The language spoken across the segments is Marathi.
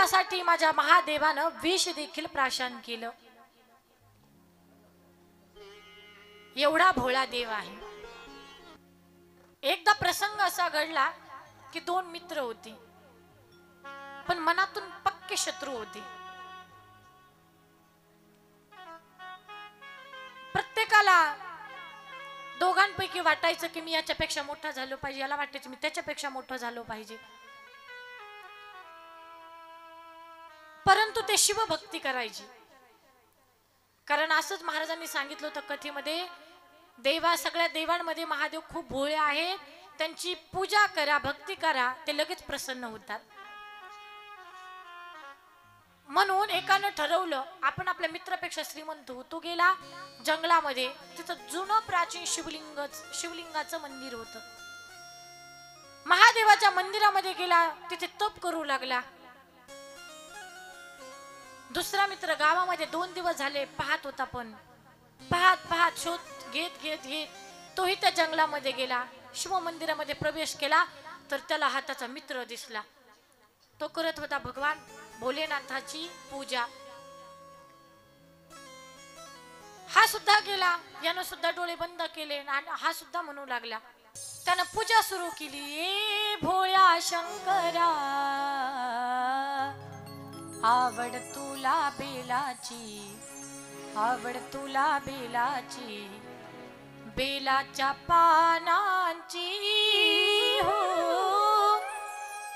त्यासाठी माझ्या महादेवानं विष देखील प्राशन केलं. एवढा भोळा देव आहे. एकदा प्रसंग असा घडला की दोन मित्र होते, पण मनातून पक्के शत्रू होते. प्रत्येकाला दोघांपैकी वाटायचं की मी याच्यापेक्षा मोठा झालो पाहिजे, याला वाटायचं मी त्याच्यापेक्षा मोठा झालो पाहिजे. परंतु ते शिवभक्ती करायची. कारण असंच महाराजांनी सांगितलं होतं कथेमध्ये, सगळ्या देवांमध्ये महादेव खूप भोळे आहेत, त्यांची पूजा करा, भक्ती करा, ते लगेच प्रसन्न होतात. म्हणून एकानं ठरवलं आपण आपल्या मित्रापेक्षा श्रीमंत होऊ. तो गेला जंगलामध्ये, तिथं जुनं प्राचीन शिवलिंगाचं मंदिर होतं. महादेवाच्या मंदिरामध्ये गेला, तिथे तप करू लागला. दुसरा मित्र गावामध्ये 2 दिवस झाले पाहत होता, पण पाहत शोध घेत तोही त्या जंगलामध्ये गेला. शिव मंदिरामध्ये प्रवेश केला तर त्याला हाताचा मित्र दिसला. तो करत होता भगवान भोलेनाथाची पूजा. हा सुद्धा गेला, यानं सुद्धा डोळे बंद केले आणि हा सुद्धा म्हणू लागला. त्यानं पूजा सुरू केली. ए भोळ्या शंकरा, आवड तुला बेलाची, बेलाच्या पानांची हो.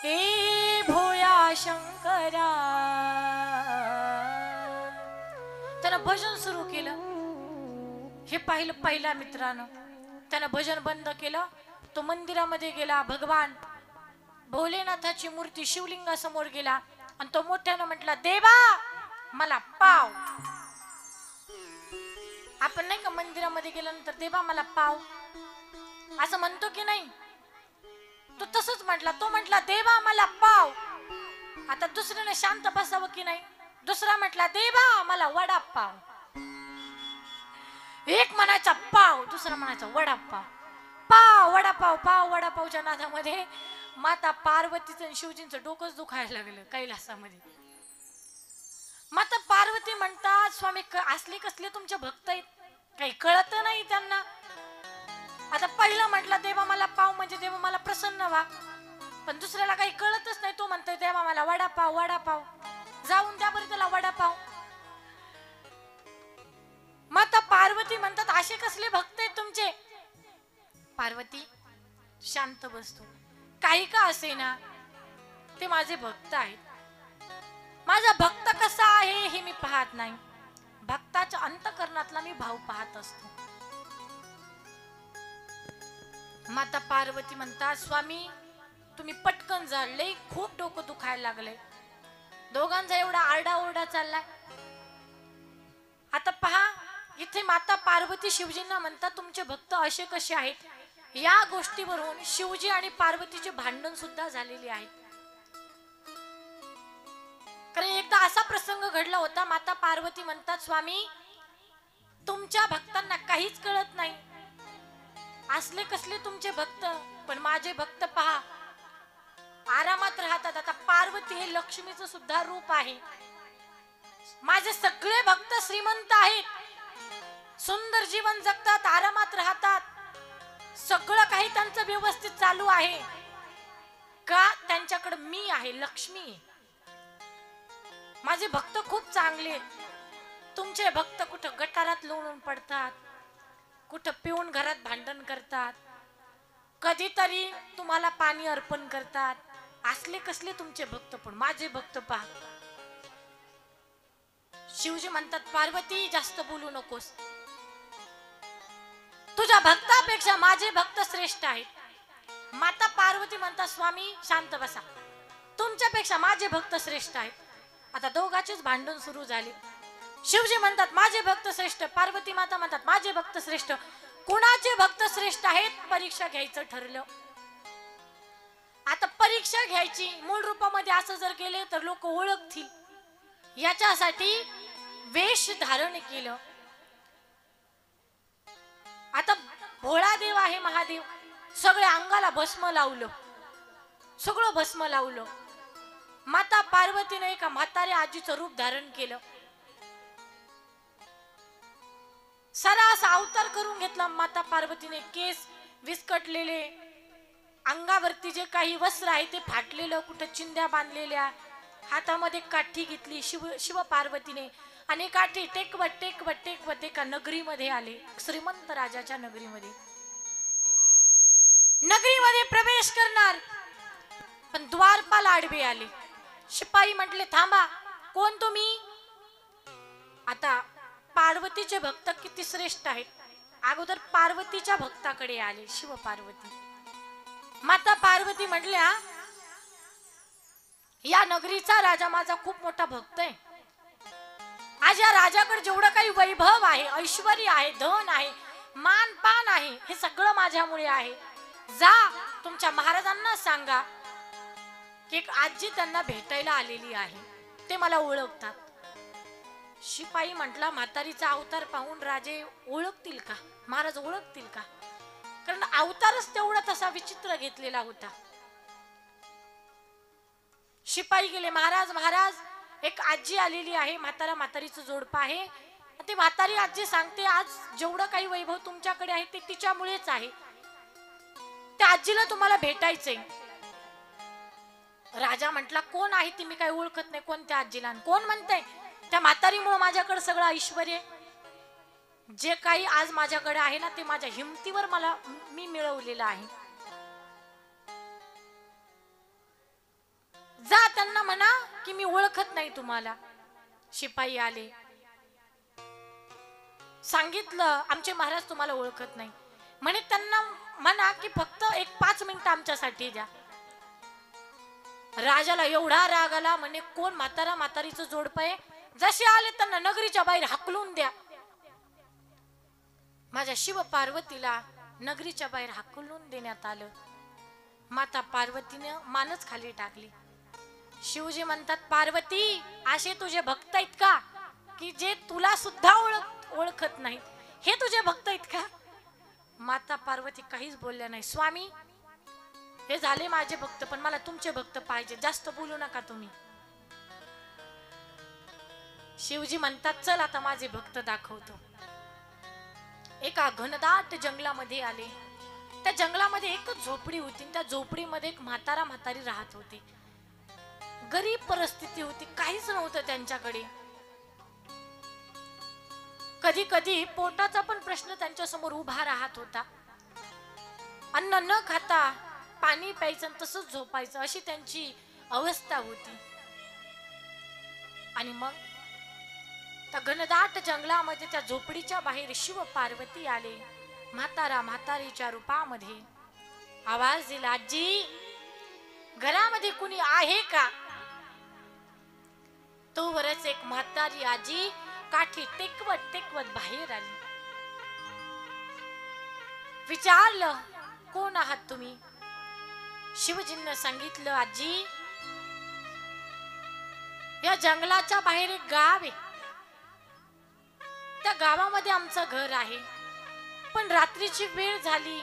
ए भोळ्या शंकरा. त्यानं भजन सुरू केलं. हे पाहिलं पहिल्या मित्रानं. त्यानं भजन बंद केलं. तो मंदिरामध्ये गेला. भगवान भोलेनाथाची मूर्ती शिवलिंगासमोर गेला आणि तो मोठ्यानं म्हटला, देवा मला पाव. आपण नाही का मंदिरामध्ये गेल्यानंतर देवा मला पाव असं म्हणतो की नाही? तो तसंच म्हटला. तो म्हटला देवा मला पाव. आता दुसऱ्याने शांत बसावं की नाही? दुसरा म्हटला देवा मला वडापाव. एक म्हणायचा पाव, दुसरा म्हणायचा वडापाव. पाव वडापाव, पाव वडापावच्या नादामध्ये माता पार्वतीचं आणि शिवजींचं डोकंच दुखायला लागलं कैलासामध्ये. माता पार्वती म्हणतात, स्वामी असले कसले तुमचे भक्त आहेत, काही कळत नाही त्यांना. आता पहिला म्हटला देवा मला पाव म्हणजे देवा मला प्रसन्न व्हा, पण दुसऱ्याला काही कळतच नाही. तो म्हणतोय देवा मला वडापाव. जाऊन द्या बरं त्याला वडापाव. माता पार्वती म्हणतात, असे कसले भक्त आहेत तुमचे? पार्वती शांत बसतो. काही का असे ना, ते माझे भक्त आहेत. माझा भक्त कसा आहे हे मी पाहत नाही, भक्ताच्या अंतःकरणातला मी भाव पाहत असतो. माता पार्वती म्हणतात, स्वामी तुम्ही पटकन जा, लई खूप डोकं दुखायला लागलंय. दोघांचा एवढा आरडाओरडा चाललाय. आता पहा, इथे माता पार्वती शिवजींना म्हणतात तुमचे भक्त असे कसे आहेत. या गोष्टीवरून शिवजी आणि पार्वतीचे भांडण सुद्धा झालेले आहेत. कारण एकदा असा प्रसंग घडला होता. माता पार्वती म्हणतात, स्वामी तुमच्या भक्तांना काहीच कळत नाही, असले कसले तुमचे भक्त. पण माझे भक्त पहा आरामात राहतात. आता पार्वती हे लक्ष्मीचं सुद्धा रूप आहे. माझे सगळे भक्त श्रीमंत आहेत, सुंदर जीवन जगतात, आरामात राहतात, सगळं काही त्यांचं व्यवस्थित चालू आहे. का? त्यांच्याकडे मी आहे, लक्ष्मी. माझे भक्त खूप चांगले. तुमचे भक्त कुठं गटारात लोळून पडतात, कुठं पिऊन घरात भांडण करतात, कधीतरी तुम्हाला पाणी अर्पण करतात. असले कसले तुमचे भक्त. पण माझे भक्त पहा. शिवजी म्हणतात, पार्वती जास्त बोलू नकोस, तुझ्या भक्तापेक्षा माझे भक्त श्रेष्ठ आहेत. माता पार्वती म्हणतात, स्वामी शांत बसा, तुमच्यापेक्षा माझे भक्त श्रेष्ठ आहेत. आता दोघांचेच भांडण सुरू झाले. शिवजी म्हणतात माझे भक्त श्रेष्ठ, पार्वती माता म्हणतात माझे भक्त श्रेष्ठ. कुणाचे भक्त श्रेष्ठ आहेत परीक्षा घ्यायचं ठरलं. आता परीक्षा घ्यायची, मूळ रूपामध्ये असं जर केले तर लोक ओळखतील, याच्यासाठी वेश धारण केलं. आता भोळा देव आहे महादेव, सगळ्या अंगाला भस्म लावलं, सगळं भस्म लावलं. माता पार्वती पार्वतीने एका म्हाताऱ्या आजीचं रूप धारण केलं. सारा असा अवतार करून घेतला माता पार्वतीने. केस विस्कटलेले, अंगावरती जे काही वस्त्र आहे ते फाटलेलं, कुठं चिंध्या बांधलेल्या, हातामध्ये काठी घेतली शिव पार्वतीने. आणि काठी टेकवत टेकवत टेकवत एका नगरीमध्ये आले, श्रीमंत राजाच्या नगरीमध्ये. नगरीमध्ये प्रवेश करणार, पण द्वारपाल आडवे आले. शिपाई म्हटले, थांबा, कोण तुम्ही? आता पार्वतीचे भक्त किती श्रेष्ठ आहेत. अगोदर पार्वतीच्या भक्ताकडे आले शिव पार्वती. माता पार्वती म्हटल्या, या नगरीचा राजा माझा खूप मोठा भक्त आहे. आज या राजाकडे जेवढं काही वैभव आहे, ऐश्वर्य आहे, धन आहे, मान पान आहे, हे सगळं माझ्यामुळे आहे. जा तुमच्या महाराजांना सांगा की एक आजी त्यांना भेटायला आलेली आहे, ते मला ओळखतात. शिपाई म्हटला, म्हातारीचा अवतार पाहून राजे ओळखतील का, महाराज ओळखतील का? कारण अवतारच तेवढा तसा विचित्र घेतलेला होता. शिपाई गेले, महाराज महाराज, एक आजी आलेली आहे, म्हातारीचं जोडपं आहे. ती म्हातारी आजी सांगते, आज जेवढं काही वैभव तुमच्याकडे आहे ते तिच्यामुळेच आहे. त्या आजीला तुम्हाला भेटायचंय. राजा म्हटला, कोण आहे ती? मी काही ओळखत नाही कोणत्या आजीला. कोण म्हणते? त्या म्हातारीमुळे माझ्याकडे सगळं ऐश्वर्य, जे काही आज माझ्याकडे आहे ना, ते माझ्या हिमतीवर मी मिळवलेलं आहे. जा त्यांना म्हणा की मी ओळखत नाही तुम्हाला. शिपाई आले, सांगितलं आमचे महाराज तुम्हाला ओळखत नाही म्हणे. त्यांना म्हणा की फक्त एक 5 मिनिटं आमच्यासाठी द्या. राजाला एवढा राग आला, म्हणे कोण? म्हातारीचं जोडपं आहे, जसे आले त्यांना नगरीच्या बाहेर हाकलून द्या. माझ्या शिव पार्वतीला नगरीच्या बाहेर हाकलून देण्यात आलं. माता पार्वतीने मानच खाली टाकली. शिवजी म्हणतात, पार्वती, असे तुझे भक्त आहेत का की जे तुला सुद्धा ओळखत नाही? हे तुझे भक्त आहेत का? माता पार्वती काहीच बोलल्या नाही. स्वामी, हे झाले माझे भक्त, पण मला तुमचे भक्त पाहिजे, जास्त बोलू नका तुम्ही. शिवजी म्हणतात, चल आता माझे भक्त दाखवतो. एका घनदाट जंगलामध्ये आले. त्या जंगलामध्ये एकच झोपडी होती. त्या झोपडीमध्ये एक म्हातारी राहत होती. गरीब परिस्थिती होती, काहीच नव्हतं त्यांच्याकडे. कधी कधी पोटाचा पण प्रश्न त्यांच्या समोर उभा राहत होता. अन्न न खाता पाणी प्यायचं, तसंच झोपायचं, अशी त्यांची अवस्था होती. आणि मग त्या घनदाट जंगलामध्ये त्या झोपडीच्या बाहेर शिव पार्वती आले, म्हातारीच्या रूपामध्ये. आवाज दिला, आजी, घरामध्ये कुणी आहे का? तोवरच एक म्हातारी आजी काठी टेकवत टेकवत बाहेर आली. विचारलं, कोण आहात तुम्ही? शिवजींना सांगितलं, आजी, या जंगलाच्या बाहेर एक गाव आहे, त्या गावामध्ये आमचं घर आहे. पण रात्रीची वेळ झाली,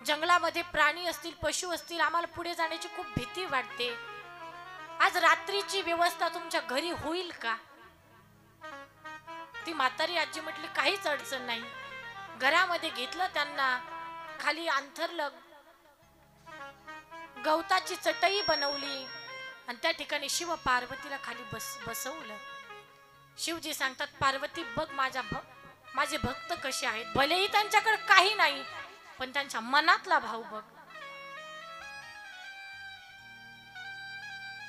जंगलामध्ये प्राणी असतील, पशु असतील, आम्हाला पुढे जाण्याची खूप भीती वाटते. आज रात्रीची व्यवस्था तुमच्या घरी होईल का? ती म्हातारी आजी म्हटली, काहीच अडचण नाही. घरामध्ये घेतलं त्यांना, खाली अंथरलं, गवताची चटई बनवली आणि त्या ठिकाणी शिव पार्वतीला खाली बसवलं. शिवजी सांगतात, पार्वती बघ, माझे भक्त कसे आहेत. भलेही त्यांच्याकडे काही नाही, पण त्यांच्या मनातला भाव बघ.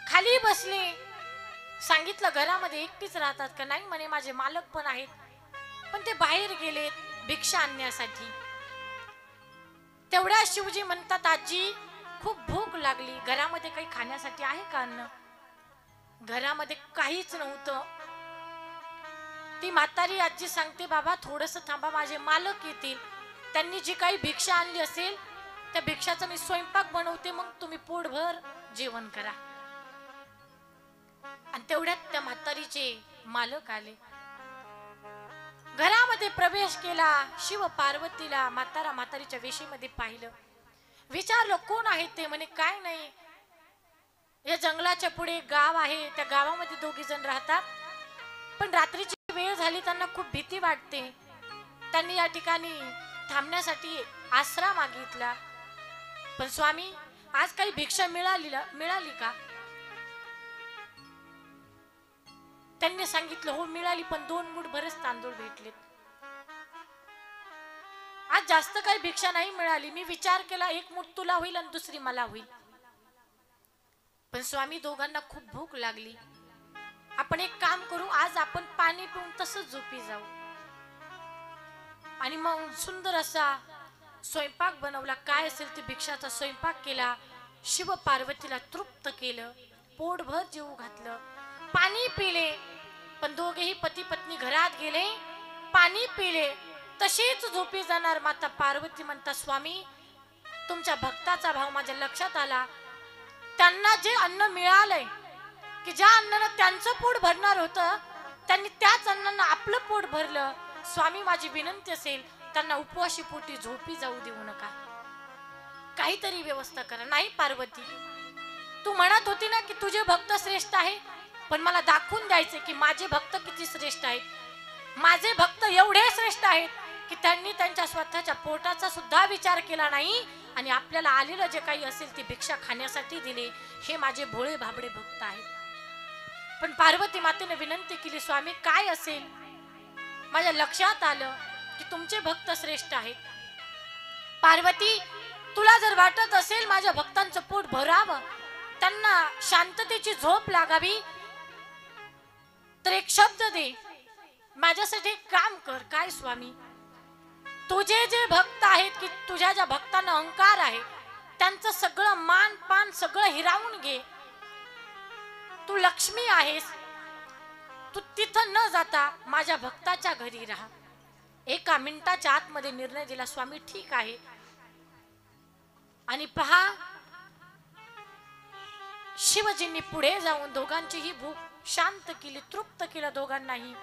खाली बसले. सांगितलं, घरामध्ये एकटीच राहतात का? नाही म्हणे, माझे मालक पण आहेत, पण ते बाहेर गेलेत भिक्षा आणण्यासाठी. तेवढ्या शिवजी म्हणतात, आजी, खूप भूक लागली, घरामध्ये काही खाण्यासाठी आहे का अन्न? घरामध्ये काहीच नव्हतं. ती म्हातारी आजी सांगते, बाबा थोडस थांबा, माझे मालक येतील, त्यांनी जी काही भिक्षा आणली असेल त्या भिक्षाचा मी स्वयंपाक बनवते, मग तुम्ही पोटभर जेवण करा. आणि तेवढ्यात त्या म्हातारीचे मालक आले. घरामध्ये प्रवेश केला. शिव पार्वतीला म्हातारीच्या वेशीमध्ये पाहिलं. विचारलं, कोण आहे ते? म्हणे, काय नाही, या जंगलाच्या पुढे एक गाव आहे, त्या गावामध्ये दोघी जण राहतात. पण रात्रीची वेळ झाली, त्यांना खूप भीती वाटते. त्यांनी या ठिकाणी थांबण्यासाठी आसरा मागितला. पण स्वामी, आज काही भिक्षा मिळाली का? त्यांनी सांगितलं, हो मिळाली, पण 2 मूठ भरच तांदूळ भेटलेत. आज जास्त काही भिक्षा नाही मिळाली. मी विचार केला, 1 मूठ तुला होईल आणि दुसरी मला होईल. पण स्वामी, दोघांना खूप भूक लागली. आपण एक काम करू, आज आपण पाणी पिऊन तसंच झोपी जाऊ. आणि मग सुंदर असा स्वयंपाक बनवला. काय असेल ते भिक्षाचा स्वयंपाक केला. शिव पार्वतीला तृप्त केलं, पोटभर जेवू घातलं, पाणी पिले. पण दोघेही पती पत्नी घरात गेले, पाणी पिले, तशीच झोपी जाणार. माता पार्वती म्हणतात, स्वामी, तुमच्या भक्ताचा भाव माझ्या लक्षात आला. त्यांना जे अन्न मिळालंय, की ज्या अन्नानं त्यांचं पोट भरणार होतं, त्यांनी त्याच अन्नानं आपलं पोट भरलं. स्वामी, माझी विनंती असेल, त्यांना उपवाशी पोटी झोपी जाऊ देऊ नका, काहीतरी व्यवस्था करा. नाही पार्वती, तू म्हणत होती ना की तुझे भक्त श्रेष्ठ आहे, पण मला दाखवून द्यायचे की माझे भक्त किती श्रेष्ठ आहेत. माझे भक्त एवढे श्रेष्ठ आहेत की त्यांनी त्यांच्या स्वतःच्या पोटाचा सुद्धा विचार केला नाही आणि आपल्याला आलेलं जे काही असेल ती भिक्षा खाण्यासाठी दिली. हे माझे भोळे भाबडे भक्त आहेत. पण पार्वती मातेने विनंती केली, स्वामी, काय असेल? माझ्या लक्षात आलं की तुमचे भक्त श्रेष्ठ आहेत. पार्वती, तुला जर वाटत असेल माझ्या भक्तांचं पोट भरावं, त्यांना शांततेची झोप लागावी, तर एक शब्द दे, माझ्यासाठी एक काम कर. काय स्वामी? तुझे जे भक्त आहेत, की तुझ्या ज्या भक्तांना अहंकार आहे, त्यांचं सगळं मान पान सगळं हिरावून घे. तू लक्ष्मी आहेस, तू तिथं न जाता माझ्या भक्ताच्या घरी राहा. 1 मिनिटाच्या आतमध्ये निर्णय दिला. स्वामी, ठीक आहे. आणि पहा, शिवजींनी पुढे जाऊन दोघांचीही भूक शांत केली, तृप्त केलं दोघांनाही.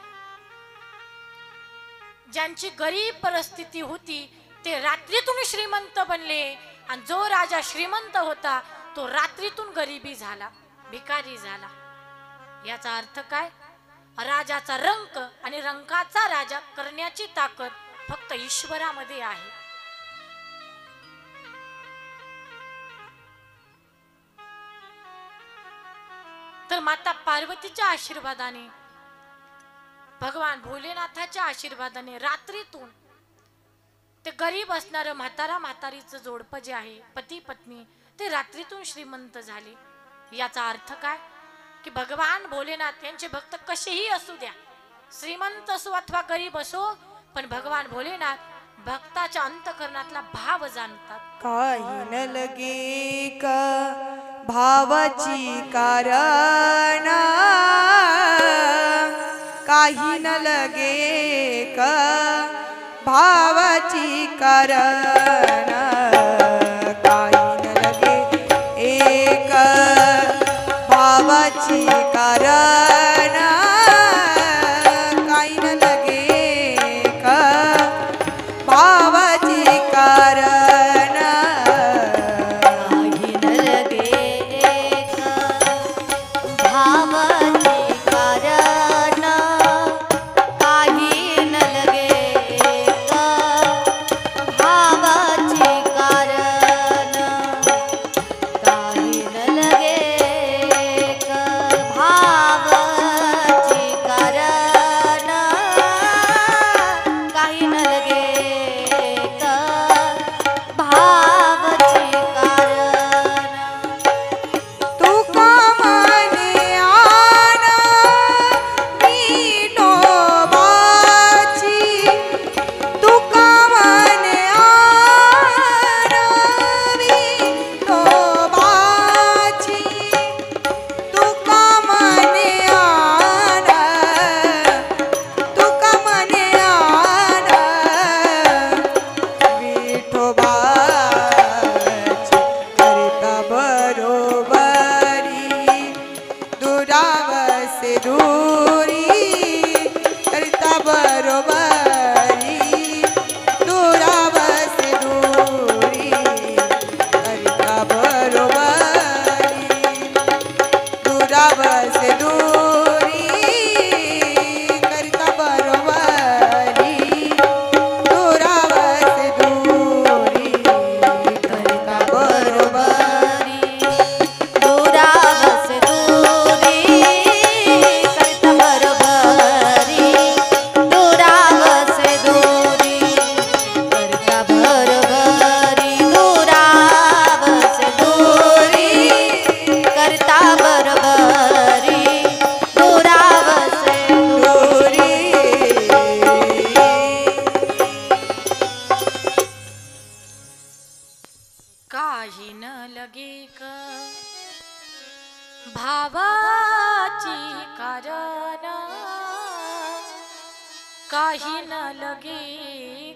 ज्यांची गरीब परिस्थिती होती ते रात्रीतून श्रीमंत बनले, आणि जो राजा श्रीमंत होता तो रात्रीतून गरीबी झाला, भिकारी झाला. याचा अर्थ काय? राजाचा रंक आणि रंकाचा राजा करण्याची ताकद फक्त ईश्वरामध्ये आहे. तर माता पार्वतीच्या आशीर्वादाने, भगवान भोलेनाथाच्या आशीर्वादाने रात्रीतून ते गरीब असणारं म्हातारा म्हातारीचं जोडपं जे आहे, पती पत्नी, ते रात्रीतून श्रीमंत झाले. याचा अर्थ काय? की भगवान भोलेनाथ यांचे भक्त कसेही असू द्या, श्रीमंत असो अथवा गरीब असो, पण भगवान भोलेनाथ भक्ताच्या अंतकरणातला भाव जाणतात. काही न लगे का भावाची कारण, काही न लगे का भावाची कारण, काही न लगे एक भावाची कारण, काही न लगे का भावाची कारण, काही न लगे एक भावाची कारण, काही न लगे एक भावाची कारण, काही न लगे एक भावाची कारण, काही न लगे एक भावाची कारण. तुका म्हणे आण विठोबाची, तुका म्हणे आण विठोबाची, तुका म्हणे आण, तुका म्हणे आण विठोबाची, करता बरोबरी दुरावसे दूरी, करता बरोबरी दुरावसे दूरी, करता बरोबरी दुरावसे दूरी करिता बरोबरी दुरावसे दूरी करिता बरोबरी दुरावस दूरी करता बरोबरी दुरावस दूरी करता बरोबरी दुरावस दूरी करता बरोबरी दुरावस दूरी काही न लगे क भावाची कारण काही न लगे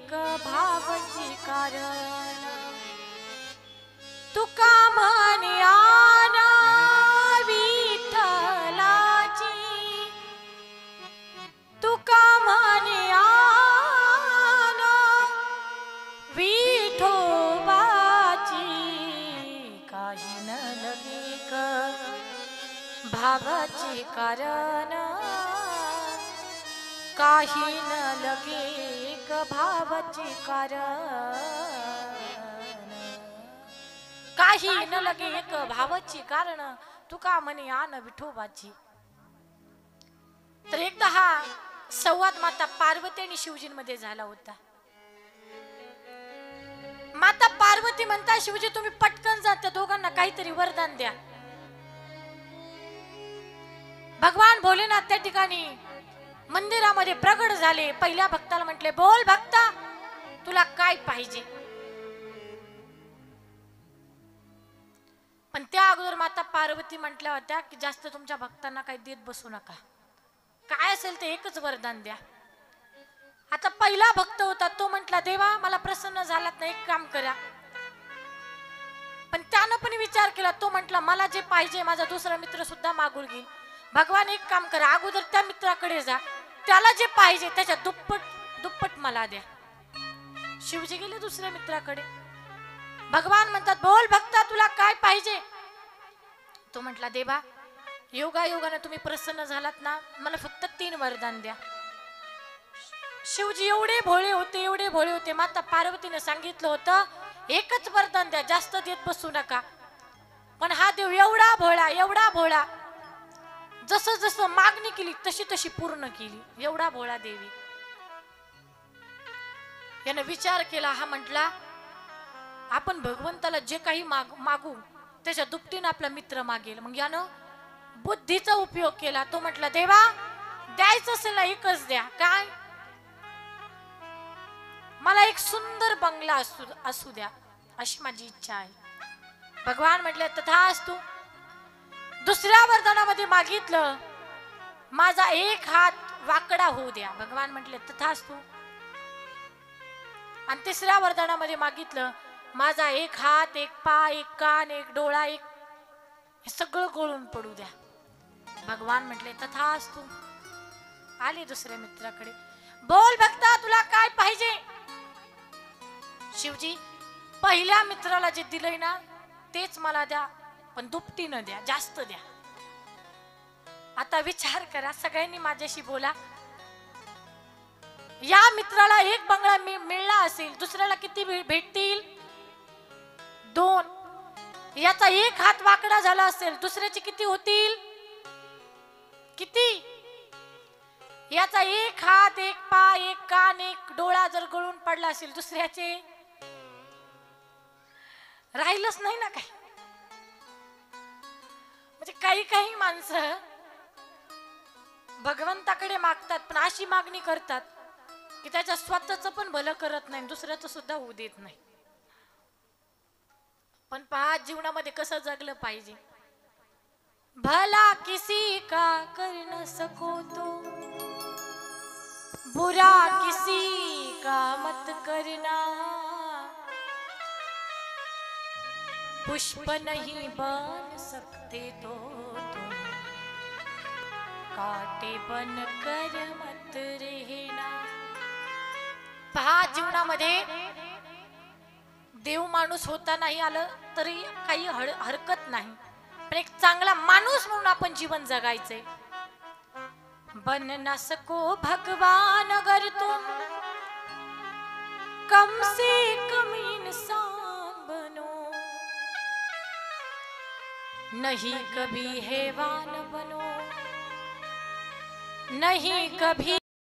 क भावाची कारण तुका म्हणे आना विठ्ठलाची तुका म्हणे आना विठोबाची काही न लगे क भावाची कारण काही न लगे क भावाची कारण काही न लगे एक भावाची कारण तुका म्हणे आन विठोबाची. तर एकदा हा संवाद माता पार्वती आणि शिवजींमध्ये झाला होता. माता पार्वती म्हणता शिवजी तुम्ही पटकन जा, त्या दोघांना काहीतरी वरदान द्या. भगवान भोलेनाथ त्या ठिकाणी मंदिरामध्ये प्रगट झाले. पहिल्या भक्ताला म्हटले बोल भक्ता तुला काय पाहिजे. पण त्या अगोदर माता पार्वती म्हटल्या होत्या की जास्त तुमच्या भक्तांना काही देत बसू नका, काय असेल ते एकच वरदान द्या. आता पहिला भक्त होता तो म्हटला देवा मला प्रसन्न झालात ना, एक काम करा. पण त्यानं पण विचार केला. तो म्हटला मला जे पाहिजे माझा दुसरा मित्र सुद्धा मागून घेईल. भगवान एक काम करा, अगोदर त्या मित्राकडे जा, त्याला जे पाहिजे त्याच्या दुप्पट मला द्या. शिवजी गेले दुसऱ्या मित्राकडे. भगवान म्हणतात बोल भक्ता तुला काय पाहिजे. तो म्हटला देवा योगायोगाने तुम्ही प्रसन्न झालात ना, मला फक्त 3 वरदान द्या. शिवजी एवढे भोळे होते. माता पार्वतीने सांगितलं होतं एकच वरदान द्या, जास्त देत बसू नका. पण हा देव एवढा भोळा जसं जसं मागणी केली तशी तशी पूर्ण केली. एवढा भोळा देवी. याने विचार केला. हा म्हटला आपण भगवंताला जे काही मागू त्याच्या दुपटीने आपला मित्र मागेल. मग यानं बुद्धीचा उपयोग केला. तो म्हटला देवा द्यायचं असेल ना एकच द्या. काय मला एक सुंदर बंगला असू द्या अशी माझी इच्छा आहे. भगवान म्हटले तथास्तु. दुसऱ्या वरदानामध्ये मागितलं माझा एक हात वाकडा होऊ द्या. भगवान म्हटले तथास्तु. आणि तिसऱ्या वरदानामध्ये मागितलं माझा एक हात एक पाय एक कान एक डोळा एक हे सगळं गळून पडू द्या. भगवान म्हटले तथास्तु. आले दुसऱ्या मित्राकडे. बोल भक्ता तुला काय पाहिजे. शिवजी पहिल्या मित्राला जे दिलंय ना तेच मला द्या, पण दुपटीनं द्या, जास्त द्या. आता विचार करा, सगळ्यांनी माझ्याशी बोला. या मित्राला एक बंगला मिळला असेल, दुसऱ्याला किती भेटतील 2. याचा एक हात वाकडा झाला असेल, दुसऱ्याचे किती होतील किती. याचा एक हात एक पाय एक कान एक डोळा जर गळून पडला असेल, दुसऱ्याचे राहिलंच नाही ना काही. म्हणजे काही माणसं भगवंताकडे मागतात पण अशी मागणी करतात की त्याच्या स्वतःच पण भलं करत नाही, दुसऱ्याचं सुद्धा होऊ देत नाही. पण पहा जीवनामध्ये कसं जगलं पाहिजे. भला किसी का कर न सको तो बुरा किसी का मत करना. पुष्प नहीं बन सकते तो तुम काटे बन कर मत रहना. पहा जीवनामध्ये देव माणूस होता नाही आलं तरी काही हरकत नाही. पण एक चांगला माणूस म्हणून आपण जीवन जगायचंय. बन न सको भगवान अगर तुम कम से कम इंसान बनो, नहीं कभी हैवान बनो, नहीं कभी